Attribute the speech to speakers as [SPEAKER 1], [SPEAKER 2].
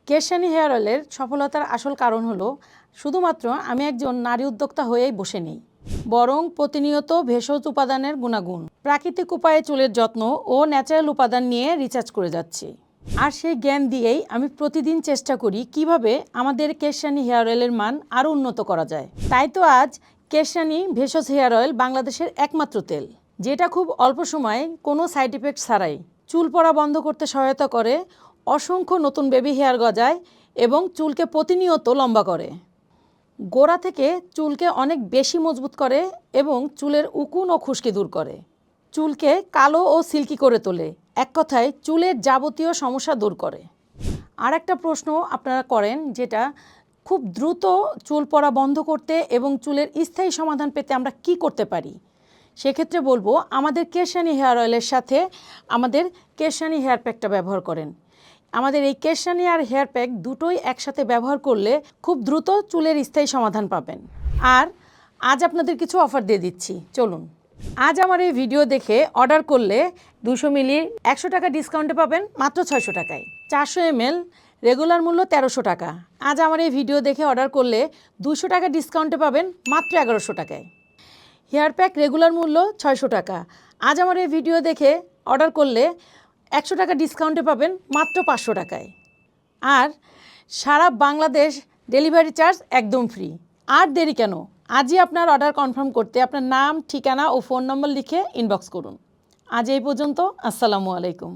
[SPEAKER 1] কেশসানি hair অয়েলের সফলতার আসল কারণ হলো শুধুমাত্র আমি একজন নারী উদ্যোক্তা হয়েই বসে নেই, বরং প্রতিনিয়ত ভেষজ উপাদানের গুণাগুণ, প্রাকৃতিক উপায়ে চুলের যত্ন ও ন্যাচারাল উপাদান নিয়ে রিসার্চ করে যাচ্ছি। আর সেই জ্ঞান দিয়েই আমি প্রতিদিন চেষ্টা করি কিভাবে আমাদের কেশসানি হেয়ার অয়েলের মান আরও উন্নত করা যায়। তাই তো আজ কেশসানি ভেষজ হেয়ার অয়েল বাংলাদেশের একমাত্র তেল, যেটা খুব অল্প সময়ে কোনো সাইড ইফেক্ট ছাড়াই চুল পড়া বন্ধ করতে সহায়তা করে, অসংখ্য নতুন বেবি হেয়ার গজায় এবং চুলকে প্রতিনিয়ত লম্বা করে, গোড়া থেকে চুলকে অনেক বেশি মজবুত করে এবং চুলের উকুন ও খুশকি দূর করে, চুলকে কালো ও সিল্কি করে তোলে, এক কথায় চুলের যাবতীয় সমস্যা দূর করে। আর একটা প্রশ্ন আপনারা করেন, যেটা খুব দ্রুত চুল পড়া বন্ধ করতে এবং চুলের স্থায়ী সমাধান পেতে আমরা কি করতে পারি। সেক্ষেত্রে বলবো, আমাদের কেশসানি হেয়ার অয়েলের সাথে আমাদের কেশসানি হেয়ার প্যাকটা ব্যবহার করেন। আমাদের এই কেশসানি আর হেয়ার প্যাক দুটোই একসাথে ব্যবহার করলে খুব দ্রুত চুলের স্থায়ী সমাধান পাবেন। আর আজ আপনাদের কিছু অফার দিয়ে দিচ্ছি, চলুন। আজ আমার এই ভিডিও দেখে অর্ডার করলে 200 মিলি 100 টাকা ডিসকাউন্টে পাবেন মাত্র 600 টাকায়। 400 ml রেগুলার মূল্য 1300 টাকা। আজ আমার এই ভিডিও দেখে অর্ডার করলে 200 টাকা ডিসকাউন্টে পাবেন মাত্র 1100 টাকায়। হেয়ার প্যাক রেগুলার মূল্য 600 টাকা। আজ আমার এই ভিডিও দেখে অর্ডার করলে 100 টাকা ডিসকাউন্টে পাবেন মাত্র 500 টাকায়। আর সারা বাংলাদেশ ডেলিভারি চার্জ একদম ফ্রি। আর দেরি কেন, আজই আপনার অর্ডার কনফার্ম করতে আপনার নাম, ঠিকানা ও ফোন নম্বর লিখে ইনবক্স করুন। আজ এই পর্যন্ত, আসসালামু আলাইকুম।